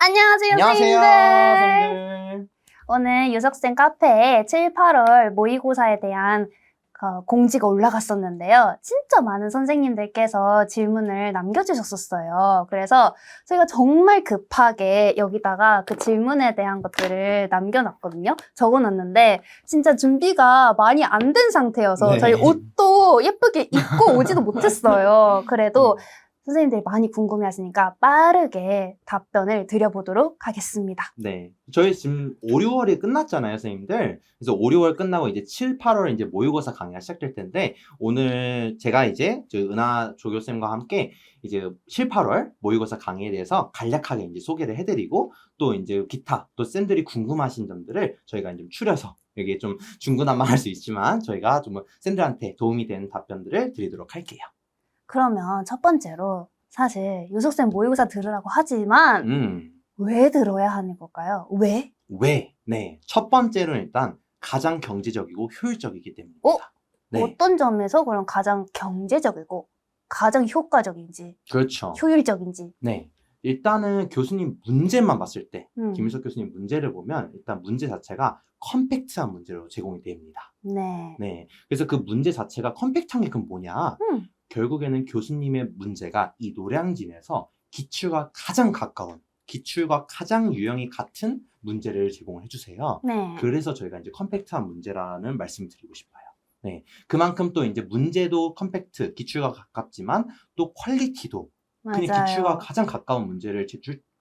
안녕하세요, 안녕하세요, 선생님들. 선생님들. 오늘 유석쌤 카페에 7, 8월 모의고사에 대한 공지가 올라갔었는데요. 진짜 많은 선생님들께서 질문을 남겨주셨었어요. 그래서 저희가 정말 급하게 여기다가 그 질문에 대한 것들을 남겨놨거든요. 적어놨는데 진짜 준비가 많이 안 된 상태여서 네. 저희 옷도 예쁘게 입고 오지도 못했어요. 그래도 선생님들이 많이 궁금해하시니까 빠르게 답변을 드려보도록 하겠습니다. 네. 저희 지금 5, 6월이 끝났잖아요, 선생님들. 그래서 5, 6월 끝나고 이제 7, 8월 이제 모의고사 강의가 시작될 텐데, 오늘 제가 이제 저희 은하 조교쌤과 함께 이제 7, 8월 모의고사 강의에 대해서 간략하게 이제 소개를 해드리고, 또 이제 기타, 또 쌤들이 궁금하신 점들을 저희가 좀 추려서 여기 좀 중구난방할 수 있지만 저희가 좀 쌤들한테 도움이 되는 답변들을 드리도록 할게요. 그러면 첫 번째로 사실 유석쌤 모의고사 들으라고 하지만 왜 들어야 하는 걸까요? 왜? 왜? 네. 첫 번째로는 일단 가장 경제적이고 효율적이기 때문입니다. 네. 어떤 점에서 그럼 가장 경제적이고 가장 효과적인지 그렇죠. 효율적인지. 네. 일단은 교수님 문제만 봤을 때, 음. 김윤석 교수님 문제를 보면 일단 문제 자체가 컴팩트한 문제로 제공이 됩니다. 네. 네. 그래서 그 문제 자체가 컴팩트한 게 그럼 뭐냐? 결국에는 교수님의 문제가 이 노량진에서 기출과 가장 가까운, 기출과 가장 유형이 같은 문제를 제공을 해주세요. 네. 그래서 저희가 이제 컴팩트한 문제라는 말씀을 드리고 싶어요. 네. 그만큼 또 이제 문제도 컴팩트, 기출과 가깝지만 또 퀄리티도 그냥 기출과 맞아요. 가장 가까운 문제를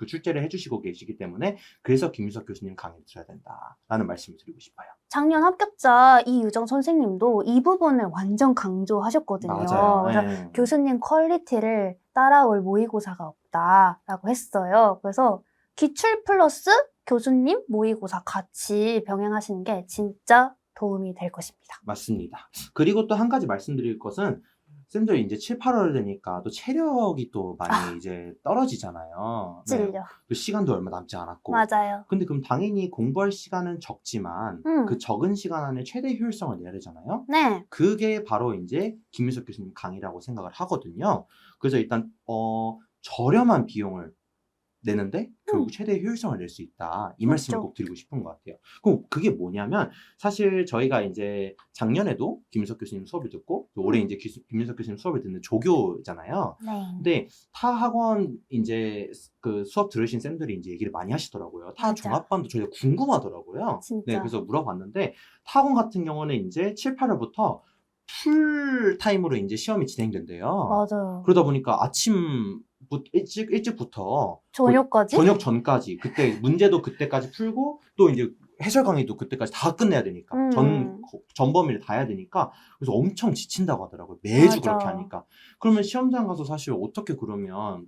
출제를 해주시고 계시기 때문에 그래서 김윤석 교수님 강의를 들어야 된다라는 말씀을 드리고 싶어요. 작년 합격자 이유정 선생님도 이 부분을 완전 강조하셨거든요. 맞아요. 그래서 네. 교수님 퀄리티를 따라올 모의고사가 없다라고 했어요. 그래서 기출 플러스 교수님 모의고사 같이 병행하시는 게 진짜 도움이 될 것입니다. 맞습니다. 그리고 또 한 가지 말씀드릴 것은 쌤들 이제 7, 8월 되니까 또 체력이 또 많이 이제 떨어지잖아요. 네. 찔려. 또 시간도 얼마 남지 않았고. 맞아요. 근데 그럼 당연히 공부할 시간은 적지만 그 적은 시간 안에 최대 효율성을 내야 되잖아요. 네. 그게 바로 이제 김윤석 교수님 강의라고 생각을 하거든요. 그래서 일단 저렴한 비용을 내는데 결국 최대의 효율성을 낼 수 있다. 이 말씀을 맞죠. 꼭 드리고 싶은 것 같아요. 그럼 그게 뭐냐면 사실 저희가 이제 작년에도 김윤석 교수님 수업을 듣고 또 올해 이제 김윤석 교수님 수업을 듣는 조교잖아요. 네. 근데 타 학원 이제 그 수업 들으신 쌤들이 이제 얘기를 많이 하시더라고요. 타 맞아. 종합반도 저희가 궁금하더라고요. 진짜. 네, 그래서 물어봤는데 타 학원 같은 경우는 이제 7, 8월부터 풀 타임으로 이제 시험이 진행된대요. 맞아요. 그러다 보니까 아침 일찍부터 저녁까지? 저녁 전까지 그때 문제도 그때까지 풀고 또 이제 해설 강의도 그때까지 다 끝내야 되니까 전 범위를 다 해야 되니까 그래서 엄청 지친다고 하더라고요. 매주 맞아. 그렇게 하니까. 그러면 시험장 가서 사실 어떻게 그러면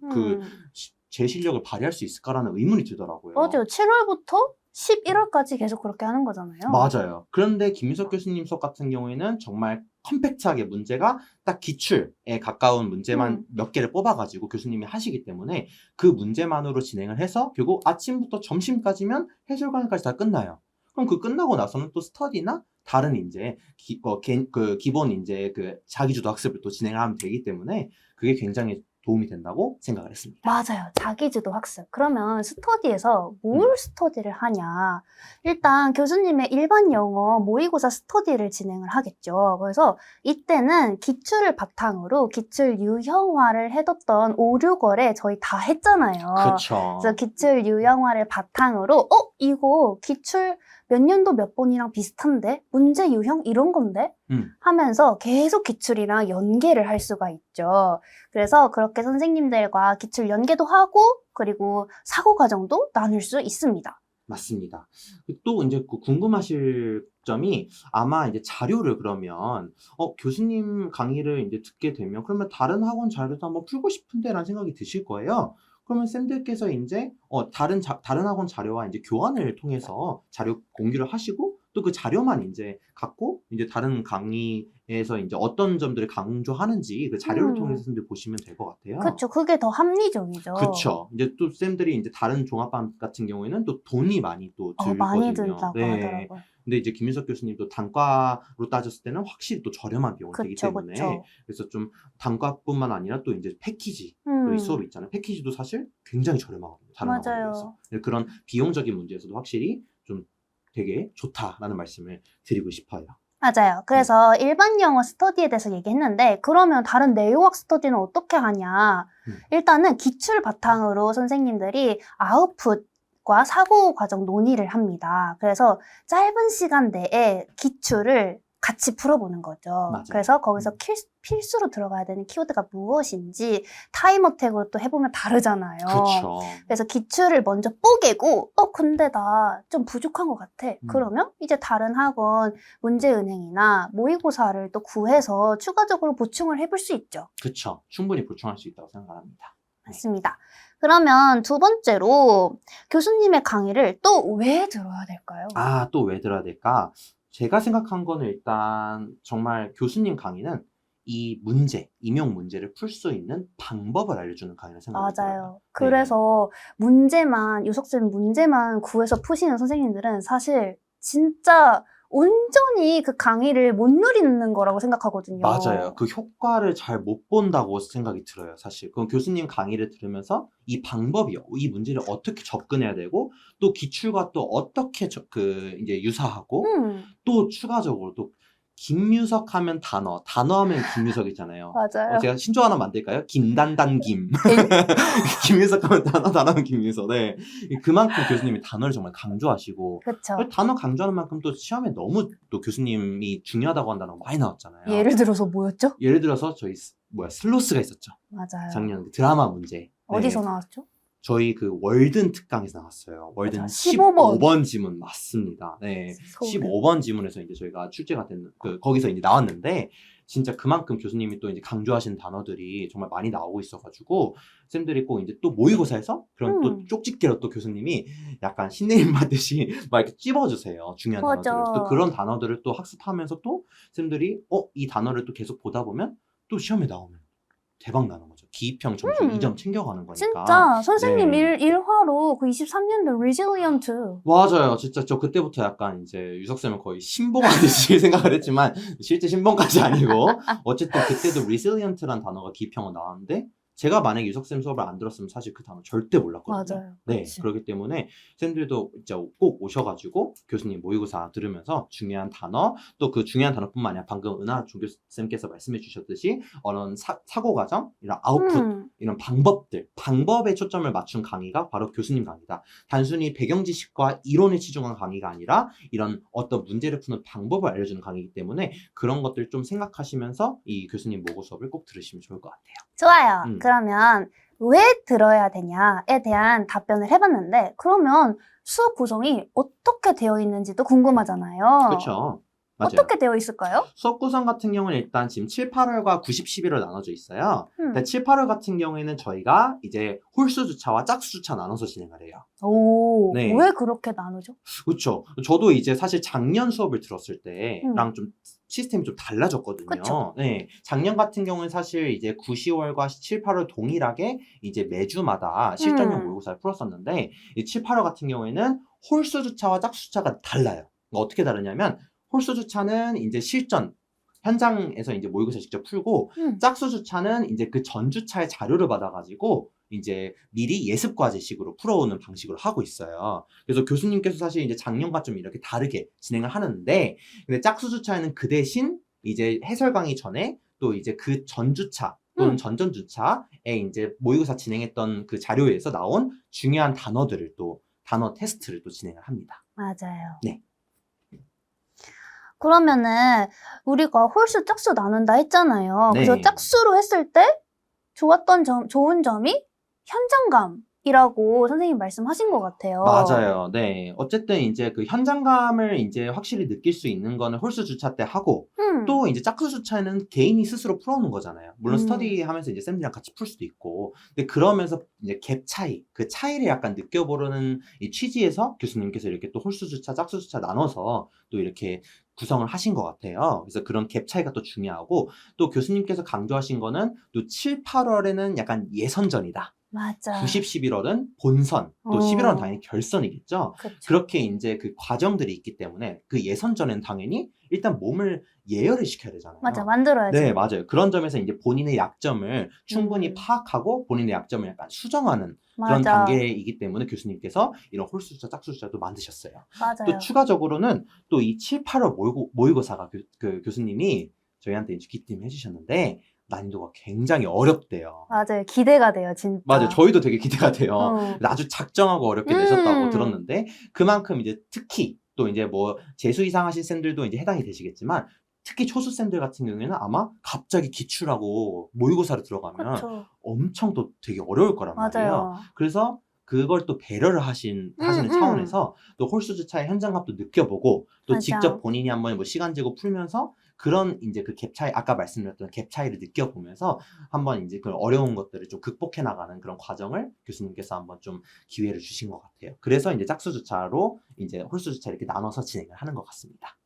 제 실력을 발휘할 수 있을까라는 의문이 들더라고요. 맞아요. 7월부터 11월까지 계속 그렇게 하는 거잖아요. 맞아요. 그런데 김윤석 교수님 수업 같은 경우에는 정말 컴팩트하게 문제가 딱 기출에 가까운 문제만 몇 개를 뽑아가지고 교수님이 하시기 때문에 그 문제만으로 진행을 해서 결국 아침부터 점심까지면 해설 강의까지 다 끝나요. 그럼 그 끝나고 나서는 또 스터디나 다른 이제 기본 이제 그 자기주도 학습을 또 진행을 하면 되기 때문에 그게 굉장히 도움이 된다고 생각을 했습니다. 맞아요. 자기주도 학습. 그러면 스터디에서 뭘 스터디를 하냐. 일단 교수님의 일반 영어 모의고사 스터디를 진행을 하겠죠. 그래서 이때는 기출을 바탕으로 기출 유형화를 해뒀던 5, 6월에 저희 다 했잖아요. 그렇죠. 그래서 기출 유형화를 바탕으로 이거 기출 몇 년도 몇 번이랑 비슷한데? 문제 유형 이런 건데? 하면서 계속 기출이랑 연계를 할 수가 있죠. 그래서 그렇게 선생님들과 기출 연계도 하고 그리고 사고 과정도 나눌 수 있습니다. 맞습니다. 또 이제 궁금하실 점이 아마 이제 자료를 그러면 교수님 강의를 이제 듣게 되면 그러면 다른 학원 자료도 한번 풀고 싶은데라는 생각이 드실 거예요. 그러면 쌤들께서 이제 다른 학원 자료와 이제 교환을 통해서 자료 공유를 하시고 또 그 자료만 이제 갖고 이제 다른 강의에서 이제 어떤 점들을 강조하는지 그 자료를 통해서 쌤들 보시면 될 것 같아요. 그쵸. 그게 더 합리적이죠. 그쵸. 이제 또 쌤들이 이제 다른 종합반 같은 경우에는 또 돈이 많이 또 많이 들거든요. 든다고 네. 하더라고요. 근데 이제 김윤석 교수님도 단과로 따졌을 때는 확실히 또 저렴한 비용이 되기 그쵸, 때문에 그쵸. 그래서 좀 단과뿐만 아니라 또 이제 패키지 또 이 수업이 있잖아요. 패키지도 사실 굉장히 저렴하거든요. 다른 학원에 비해서. 맞아요. 그런 비용적인 문제에서도 확실히 좀 되게 좋다라는 말씀을 드리고 싶어요. 맞아요. 그래서 일반 영어 스터디에 대해서 얘기했는데 그러면 다른 내용학 스터디는 어떻게 하냐? 일단은 기출 바탕으로 선생님들이 아웃풋과 사고 과정 논의를 합니다. 그래서 짧은 시간 내에 기출을 같이 풀어보는 거죠. 맞아요. 그래서 거기서 필수로 들어가야 되는 키워드가 무엇인지 타임어택으로 또 해보면 다르잖아요. 그렇죠. 그래서 기출을 먼저 뽀개고 근데 나 좀 부족한 것 같아. 그러면 이제 다른 학원 문제은행이나 모의고사를 또 구해서 추가적으로 보충을 해볼 수 있죠. 그렇죠. 충분히 보충할 수 있다고 생각합니다. 맞습니다. 그러면 두 번째로 교수님의 강의를 또 왜 들어야 될까요? 또 왜 들어야 될까? 제가 생각한 거는 일단 정말 교수님 강의는 이 문제, 임용 문제를 풀 수 있는 방법을 알려주는 강의라 생각이 들어요. 맞아요. 그래서 문제만, 유석쌤 문제만 구해서 푸시는 선생님들은 사실 진짜 온전히 그 강의를 못 누리는 거라고 생각하거든요. 맞아요. 그 효과를 잘 못 본다고 생각이 들어요, 사실. 그럼 교수님 강의를 들으면서 이 방법이요, 이 문제를 어떻게 접근해야 되고, 또 기출과 또 어떻게 이제 유사하고, 또 추가적으로 또 김유석 하면 단어 하면 김유석이잖아요. 맞아요. 제가 신조 하나 만들까요? 김단단김. 김유석 하면 단어 하면 김유석. 네. 그만큼 교수님이 단어를 정말 강조하시고, 그쵸. 단어 강조하는 만큼 또 시험에 너무 또 교수님이 중요하다고 한 단어가 많이 나왔잖아요. 예를 들어서 뭐였죠? 예를 들어서 저희 슬로스가 있었죠. 맞아요. 작년 드라마 문제. 어디서 나왔죠? 저희 그 월든 특강에서 나왔어요. 월든 맞아, 15번 지문 맞습니다. 네. 소름. 15번 지문에서 이제 저희가 출제가 된, 거기서 이제 나왔는데, 진짜 그만큼 교수님이 또 이제 강조하신 단어들이 정말 많이 나오고 있어가지고, 쌤들이 꼭 이제 또 모의고사에서 그런 또 쪽집게로 또 교수님이 약간 신내림 받듯이 막 이렇게 찝어주세요. 중요한 맞아. 단어들을. 또 그런 단어들을 또 학습하면서 또 쌤들이, 이 단어를 또 계속 보다 보면 또 시험에 나오면 대박 나는 거죠. 기입형 점수 2점 챙겨가는 거니까. 진짜 선생님 네. 일화로 그 23년도 Resilient. 맞아요. 진짜 저 그때부터 약간 이제 유석쌤을 거의 신봉하듯이 생각을 했지만 실제 신봉까지 아니고 어쨌든 그때도 Resilient라는 단어가 기입형으로 나왔는데 제가 만약에 유석쌤 수업을 안 들었으면 사실 그 단어 절대 몰랐거든요. 맞아요. 네. 그치. 그렇기 때문에 쌤들도 진짜 꼭 오셔가지고 교수님 모의고사 들으면서 중요한 단어 또 그 중요한 단어뿐만 아니라 방금 은하 종교쌤께서 말씀해 주셨듯이 어떤 사고 과정 이런 아웃풋 이런 방법에 초점을 맞춘 강의가 바로 교수님 강의다. 단순히 배경 지식과 이론에 치중한 강의가 아니라 이런 어떤 문제를 푸는 방법을 알려주는 강의이기 때문에 그런 것들 좀 생각하시면서 이 교수님 모고 수업을 꼭 들으시면 좋을 것 같아요. 좋아요. 그러면 왜 들어야 되냐에 대한 답변을 해봤는데 그러면 수업 구성이 어떻게 되어 있는지도 궁금하잖아요. 그렇죠. 맞아요. 어떻게 되어 있을까요? 수업 구성 같은 경우는 일단 지금 7, 8월과 90, 11로 나눠져 있어요. 근데 7, 8월 같은 경우에는 저희가 이제 홀수 주차와 짝수 주차 나눠서 진행을 해요. 오, 네. 왜 그렇게 나누죠? 그렇죠. 저도 이제 사실 작년 수업을 들었을 때랑 좀 시스템이 좀 달라졌거든요. 그쵸. 네. 작년 같은 경우는 사실 이제 9, 10월과 7, 8월 동일하게 이제 매주마다 실전형 모의고사를 풀었었는데 이 7, 8월 같은 경우에는 홀수 주차와 짝수 주차가 달라요. 어떻게 다르냐면 홀수 주차는 이제 실전 현장에서 이제 모의고사 직접 풀고 짝수 주차는 이제 그 전 주차의 자료를 받아가지고 이제 미리 예습 과제식으로 풀어오는 방식으로 하고 있어요. 그래서 교수님께서 사실 이제 작년과 좀 이렇게 다르게 진행을 하는데, 근데 짝수 주차에는 그 대신 이제 해설 강의 전에 또 이제 그 전 주차 또는 전전 주차에 이제 모의고사 진행했던 그 자료에서 나온 중요한 단어들을 또 단어 테스트를 또 진행을 합니다. 맞아요. 네. 그러면은 우리가 홀수 짝수 나눈다 했잖아요. 네. 그래서 짝수로 했을 때 좋은 점이 현장감 이라고 선생님 말씀하신 것 같아요. 맞아요. 네. 어쨌든 이제 그 현장감을 이제 확실히 느낄 수 있는 거는 홀수 주차 때 하고, 또 이제 짝수 주차는 개인이 스스로 풀어오는 거잖아요. 물론 스터디 하면서 이제 쌤들이랑 같이 풀 수도 있고. 근데 그러면서 이제 갭 차이, 그 차이를 약간 느껴보려는 이 취지에서 교수님께서 이렇게 또 홀수 주차, 짝수 주차 나눠서 또 이렇게 구성을 하신 것 같아요. 그래서 그런 갭 차이가 또 중요하고, 또 교수님께서 강조하신 거는 또 7, 8월에는 약간 예선전이다. 맞아. 90, 11월은 본선, 또 11월은 당연히 결선이겠죠. 그쵸. 그렇게 이제 그 과정들이 있기 때문에 그 예선전엔 당연히 일단 몸을 예열을 시켜야 되잖아요. 맞아, 만들어야지. 네, 맞아요. 그런 점에서 이제 본인의 약점을 충분히 음. 파악하고 본인의 약점을 약간 수정하는 그런 맞아. 단계이기 때문에 교수님께서 이런 홀수주차, 짝수주차도 만드셨어요. 또 맞아요. 추가적으로는 또 이 7, 8월 모의고사가 교수님이 저희한테 이제 기팀 해주셨는데 난이도가 굉장히 어렵대요. 맞아요. 기대가 돼요, 진짜. 맞아요. 저희도 되게 기대가 돼요. 어. 아주 작정하고 어렵게 내셨다고 음. 들었는데, 그만큼 이제 특히 또 이제 뭐 재수 이상 하신 쌤들도 이제 해당이 되시겠지만, 특히 초수 쌤들 같은 경우에는 아마 갑자기 기출하고 모의고사로 들어가면 그쵸. 엄청 또 되게 어려울 거란 말이에요. 맞아요. 그래서 그걸 또 배려를 하시는 차원에서 또 홀수주차의 현장감도 느껴보고, 또 맞아. 직접 본인이 한번 뭐 시간 재고 풀면서 그런 이제 그 갭 차이, 아까 말씀드렸던 갭 차이를 느껴보면서 한번 이제 그 어려운 것들을 좀 극복해 나가는 그런 과정을 교수님께서 한번 좀 기회를 주신 것 같아요. 그래서 이제 짝수주차로 이제 홀수주차 이렇게 나눠서 진행을 하는 것 같습니다.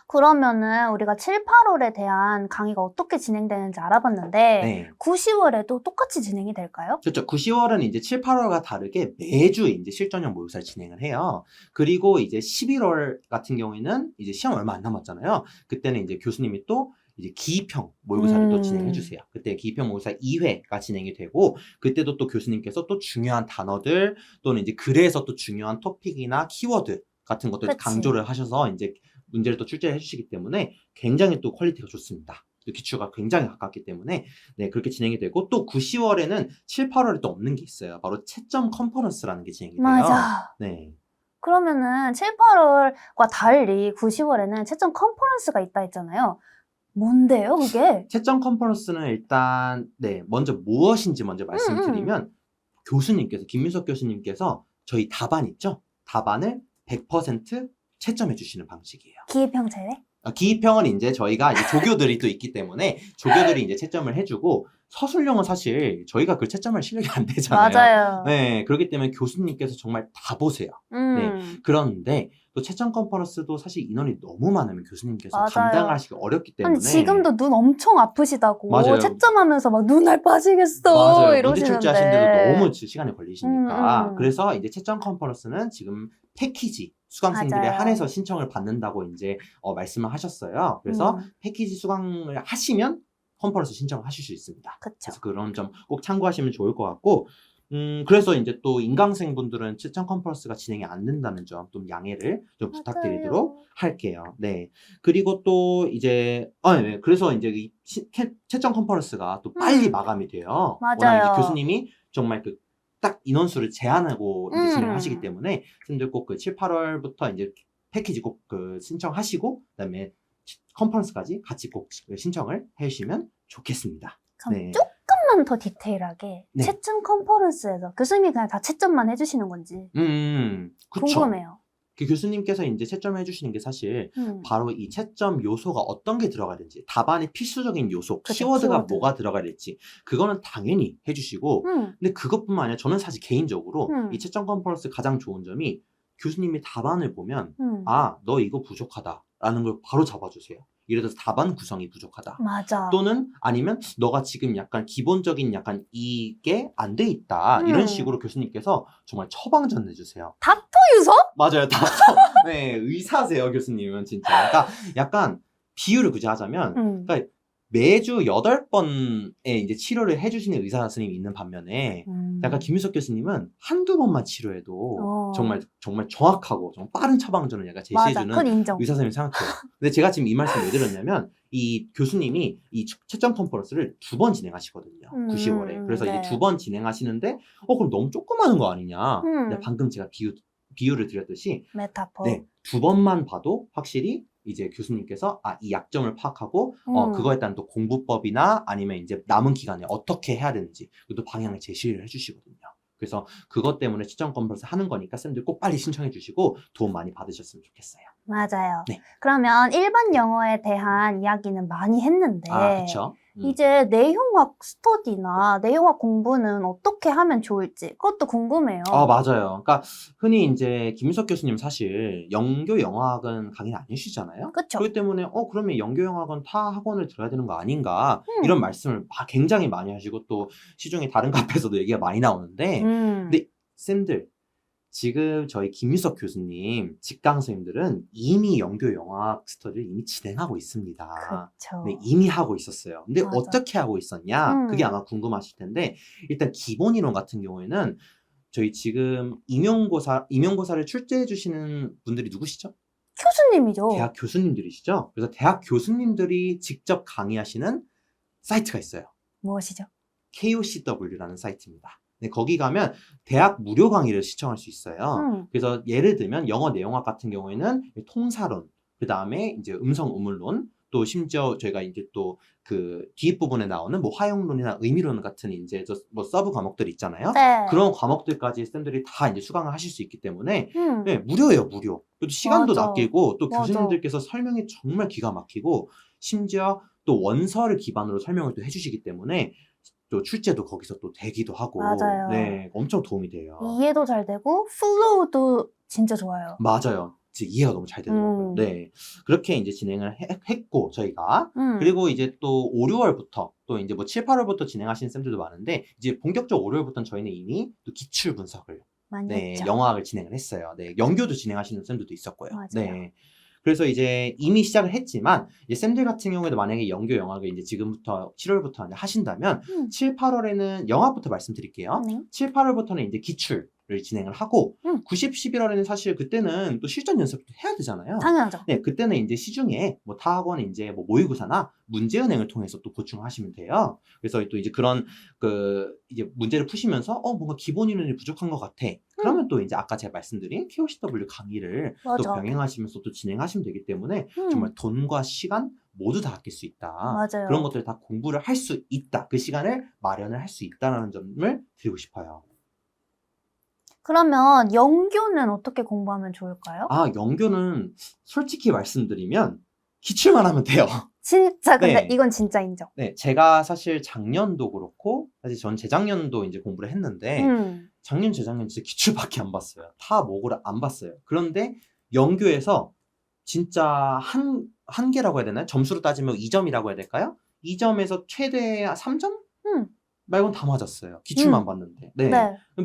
그러면은 우리가 7, 8월에 대한 강의가 어떻게 진행되는지 알아봤는데 네. 9, 10월에도 똑같이 진행이 될까요? 그렇죠. 9, 10월은 이제 7, 8월과 다르게 매주 이제 실전형 모의고사를 진행을 해요. 그리고 이제 11월 같은 경우에는 이제 시험 얼마 안 남았잖아요. 그때는 이제 교수님이 또 이제 기입형 모의고사를 또 진행해 주세요. 그때 기입형 모의고사 2회가 진행이 되고, 그때도 또 교수님께서 또 중요한 단어들 또는 이제 글에서 또 중요한 토픽이나 키워드 같은 것들 그치. 강조를 하셔서 이제 문제를 또 출제해 주시기 때문에 굉장히 또 퀄리티가 좋습니다. 기출과 굉장히 가깝기 때문에 네, 그렇게 진행이 되고, 또 9, 10월에는 7, 8월에 또 없는 게 있어요. 바로 채점 컨퍼런스라는 게 진행이 돼요. 맞아. 네. 그러면은 7, 8월과 달리 9, 10월에는 채점 컨퍼런스가 있다 했잖아요. 뭔데요, 그게? 채점 컨퍼런스는 일단 네, 먼저 무엇인지 먼저 말씀드리면 교수님께서, 김민석 교수님께서 저희 답안 있죠? 답안을 100% 채점해 주시는 방식이에요. 기입형 제외? 기입형은 이제 저희가 이제 조교들이 또 있기 때문에 조교들이 이제 채점을 해주고, 서술형은 사실 저희가 그 채점할 실력이 안 되잖아요. 맞아요. 네, 그렇기 때문에 교수님께서 정말 다 보세요. 네, 그런데 또 채점 컨퍼런스도 사실 인원이 너무 많으면 교수님께서 맞아요. 감당하시기 어렵기 때문에. 아니 지금도 눈 엄청 아프시다고 맞아요. 채점하면서 막 눈알 빠지겠어 맞아요. 문제 이러시는데. 출제하시는데도 너무 시간이 걸리시니까. 음. 그래서 이제 채점 컨퍼런스는 지금 패키지 수강생들에 맞아요. 한해서 신청을 받는다고 이제 말씀을 하셨어요. 그래서 패키지 수강을 하시면 컨퍼런스 신청을 하실 수 있습니다. 그쵸. 그래서 그런 점 꼭 참고하시면 좋을 것 같고, 그래서 이제 또 인강생분들은 채점 컨퍼런스가 진행이 안 된다는 점 좀 양해를 좀 부탁드리도록 할게요. 네. 그리고 또 이제, 네. 그래서 이제 이 채점 컨퍼런스가 또 빨리 마감이 돼요. 맞아요. 워낙 이제 교수님이 정말 그 딱 인원수를 제한하고 이제 진행을 하시기 때문에, 선생님들 꼭 그 7, 8월부터 이제 패키지 꼭 그 신청하시고, 그다음에 컨퍼런스까지 같이 꼭 신청을 해주시면 좋겠습니다. 그럼 네. 조금만 더 디테일하게 네. 채점 컨퍼런스에서 교수님이 그냥 다 채점만 해주시는 건지 그쵸. 궁금해요. 그 교수님께서 이제 채점을 해주시는 게 사실 바로 이 채점 요소가 어떤 게 들어가야 되는지, 답안의 필수적인 요소, 그쵸, 키워드가 키워드. 뭐가 들어가야 될지, 그거는 당연히 해주시고, 근데 그것뿐만 아니라 저는 사실 개인적으로 이 채점 컨퍼런스 가장 좋은 점이 교수님이 답안을 보면 아, 너 이거 부족하다라는 걸 바로 잡아주세요. 예를 들어서 답안 구성이 부족하다. 맞아. 또는 아니면 너가 지금 약간 기본적인 약간 이게 안 돼 있다. 이런 식으로 교수님께서 정말 처방전 내주세요. 닥터유서? 맞아요. 다 네, 의사세요, 교수님은 진짜. 그러니까 약간 비유를 굳이 하자면, 그러니까 매주 8번의 이제 치료를 해주시는 의사 선생님이 있는 반면에, 약간 김윤석 교수님은 한두 번만 치료해도 정말 정확하고 정말 빠른 처방전을 약간 제시해주는 맞아, 그건 인정. 의사 선생님 생각해요. 근데 제가 지금 이 말씀 왜 드렸냐면, 이 교수님이 이 채점 컨퍼런스를 2번 진행하시거든요. 9, 10월에. 그래서 네. 이제 2번 진행하시는데, 그럼 너무 조그마한 거 아니냐. 근데 방금 제가 비유를 드렸듯이, 메타포. 네, 2번만 봐도 확실히 이제 교수님께서 이 약점을 파악하고 그거에 따른 또 공부법이나 아니면 이제 남은 기간에 어떻게 해야 되는지 또 방향을 제시를 해주시거든요. 그래서 그것 때문에 시청 컨퍼런스 하는 거니까 쌤들 꼭 빨리 신청해 주시고 도움 많이 받으셨으면 좋겠어요. 맞아요. 네. 그러면 일반 영어에 대한 이야기는 많이 했는데 그쵸. 이제 내용학 스터디나 내용학 공부는 어떻게 하면 좋을지 그것도 궁금해요. 맞아요. 그러니까 흔히 이제 김윤석 교수님 사실 영교 영어학은 강의를 안 해주시잖아요. 그쵸? 그렇기 때문에 그러면 영교 영어학은 타 학원을 들어야 되는 거 아닌가 이런 음. 말씀을 굉장히 많이 하시고 또 시중에 다른 카페에서도 얘기가 많이 나오는데 근데 쌤들 지금 저희 김윤석 교수님 직강 선생님들은 이미 영교 영어학 스터디를 이미 진행하고 있습니다. 그쵸. 네, 이미 하고 있었어요. 근데 맞아. 어떻게 하고 있었냐? 그게 음. 아마 궁금하실 텐데 일단 기본 이론 같은 경우에는 저희 지금 임용고사를 출제해 주시는 분들이 누구시죠? 교수님이죠. 대학 교수님들이시죠? 그래서 대학 교수님들이 직접 강의하시는 사이트가 있어요. 무엇이죠? KOCW라는 사이트입니다. 네, 거기 가면 대학 무료 강의를 시청할 수 있어요. 그래서 예를 들면 영어 내용학 같은 경우에는 통사론, 그 다음에 이제 음성 우물론, 또 심지어 저희가 이제 또 그 뒷부분에 나오는 뭐 화용론이나 의미론 같은 이제 뭐 서브 과목들 있잖아요. 네. 그런 과목들까지 쌤들이 다 이제 수강을 하실 수 있기 때문에 음. 네, 무료예요, 무료. 그리고 시간도 맞아. 낚이고 또 맞아. 교수님들께서 설명이 정말 기가 막히고 심지어 또 원서를 기반으로 설명을 또 해주시기 때문에 또 출제도 거기서 또 되기도 하고 맞아요. 네, 엄청 도움이 돼요. 이해도 잘 되고 플로우도 진짜 좋아요. 맞아요. 이해가 너무 잘 되더라고요. 네. 그렇게 이제 진행을 했고, 저희가. 그리고 이제 또 5, 6월부터, 또 이제 뭐 7, 8월부터 진행하시는 쌤들도 많은데, 이제 본격적으로 5월부터는 저희는 이미 또 기출 분석을, 많이 네, 했죠. 영어학을 진행을 했어요. 네, 연교도 진행하시는 쌤들도 있었고요. 맞아요. 네. 그래서 이제 이미 시작을 했지만, 이제 쌤들 같은 경우에도 만약에 연교 영학을 이제 지금부터 7월부터 하신다면, 7, 8월에는 영학부터 말씀드릴게요. 네. 7, 8월부터는 이제 기출을 진행을 하고, 90, 11월에는 사실 그때는 또 실전 연습도 해야 되잖아요. 당연하죠. 네, 그때는 이제 시중에 뭐 타 학원의 이제 뭐 모의고사나 문제은행을 통해서 또 보충하시면 돼요. 그래서 또 이제 그런 이제 문제를 푸시면서 뭔가 기본 이론이 부족한 것 같아. 그러면 또 이제 아까 제가 말씀드린 KOCW 강의를 또 맞아. 병행하시면서 또 진행하시면 되기 때문에 정말 돈과 시간 모두 다 아낄 수 있다. 맞아요. 그런 것들을 다 공부를 할 수 있다. 그 시간을 마련을 할 수 있다는 점을 드리고 싶어요. 그러면 영교는 어떻게 공부하면 좋을까요? 영교는 솔직히 말씀드리면 기출만 하면 돼요. 진짜 근데 네. 이건 진짜 인정. 네, 제가 사실 작년도 그렇고 사실 전 재작년도 이제 공부를 했는데 작년, 재작년 진짜 기출밖에 안 봤어요. 타 모고를 안 봤어요. 그런데 영교에서 진짜 한 개라고 해야 되나요? 점수로 따지면 2점이라고 해야 될까요? 2점에서 최대 3점? 말고는 다 맞았어요. 기출만 봤는데. 네.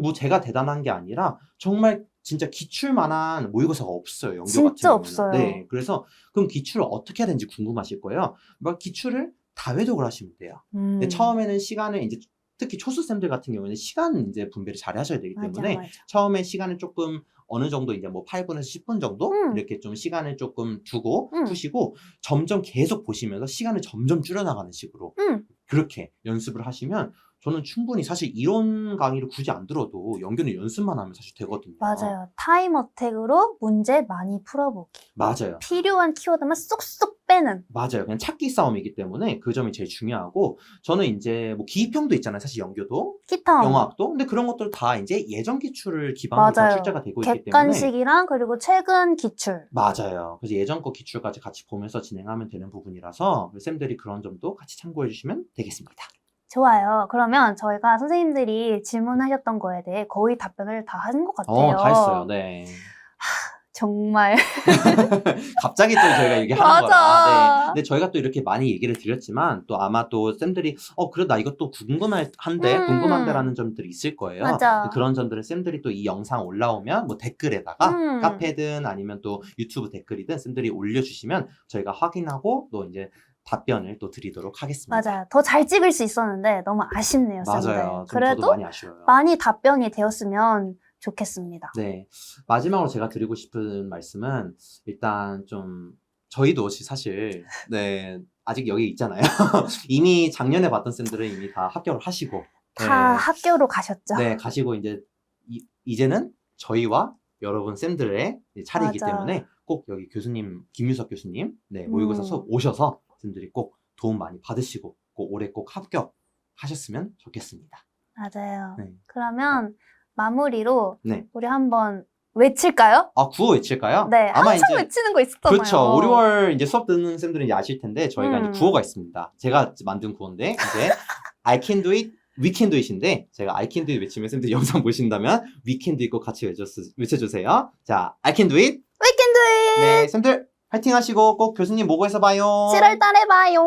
뭐 제가 대단한 게 아니라 정말 진짜 기출만한 모의고사가 없어요. 영교 진짜 같은 경우는. 없어요. 네. 그래서 그럼 기출을 어떻게 해야 되는지 궁금하실 거예요. 막 기출을 다회독을 하시면 돼요. 근데 처음에는 시간을 이제 특히 초수쌤들 같은 경우에는 시간 이제 분배를 잘 하셔야 되기 때문에 맞아. 처음에 시간을 조금 어느 정도 이제 뭐 8분에서 10분 정도 이렇게 좀 시간을 조금 두고 푸시고 점점 계속 보시면서 시간을 점점 줄여나가는 식으로 그렇게 연습을 하시면 저는 충분히 사실 이론 강의를 굳이 안 들어도 연교는 연습만 하면 사실 되거든요. 맞아요. 타임 어택으로 문제 많이 풀어보기. 맞아요. 필요한 키워드만 쏙쏙 빼는. 맞아요. 그냥 찾기 싸움이기 때문에 그 점이 제일 중요하고 저는 이제 뭐 기입형도 있잖아요. 사실 연교도. 키텀. 영어학도. 근데 그런 것들 다 이제 예전 기출을 기반으로 다 출제가 되고 있기 때문에 객관식이랑 그리고 최근 기출. 맞아요. 그래서 예전 거 기출까지 같이 보면서 진행하면 되는 부분이라서 쌤들이 그런 점도 같이 참고해 주시면 되겠습니다. 좋아요. 그러면 저희가 선생님들이 질문하셨던 거에 대해 거의 답변을 다 한 것 같아요. 다 했어요. 네. 정말. 갑자기 또 저희가 얘기하는 맞아. 거라. 네. 근데 저희가 또 이렇게 많이 얘기를 드렸지만 또 아마 또 쌤들이 그래 나 이것도 궁금한데라는 점들이 있을 거예요. 맞아. 그런 점들은 쌤들이 또 이 영상 올라오면 뭐 댓글에다가 카페든 아니면 또 유튜브 댓글이든 쌤들이 올려주시면 저희가 확인하고 또 이제 답변을 또 드리도록 하겠습니다. 맞아요. 더 잘 찍을 수 있었는데 너무 아쉽네요, 쌤들. 맞아요. 그래도 저도 많이 아쉬워요. 많이 답변이 되었으면 좋겠습니다. 네. 마지막으로 제가 드리고 싶은 말씀은 일단 좀 저희도 사실 네 아직 여기 있잖아요. 이미 작년에 봤던 쌤들은 이미 다 합격을 하시고 다 학교로 가셨죠? 네, 가시고 이제는 저희와 여러분 쌤들의 차례이기 맞아. 때문에 꼭 여기 교수님 김유석 교수님 모의고사 수업 오셔서 쌤들이 꼭 도움 많이 받으시고 꼭 올해 꼭 합격하셨으면 좋겠습니다. 맞아요. 네. 그러면 마무리로 네. 우리 한번 외칠까요? 아, 구호 외칠까요? 네, 아마 항상 이제 외치는 거 있었잖아요. 그렇죠. 5, 6월 이제 수업 듣는 쌤들은 이제 아실 텐데 저희가 이제 구호가 있습니다. 제가 만든 구호인데 이제 I can do it, we can do it인데 제가 I can do it 외치면 쌤들이 영상 보신다면 we can do it 꼭 같이 외쳐주세요. 자, I can do it. We can do it! 네, 쌤들 파이팅 하시고 꼭 교수님 모고에서 봐요. 7월 달에 봐요.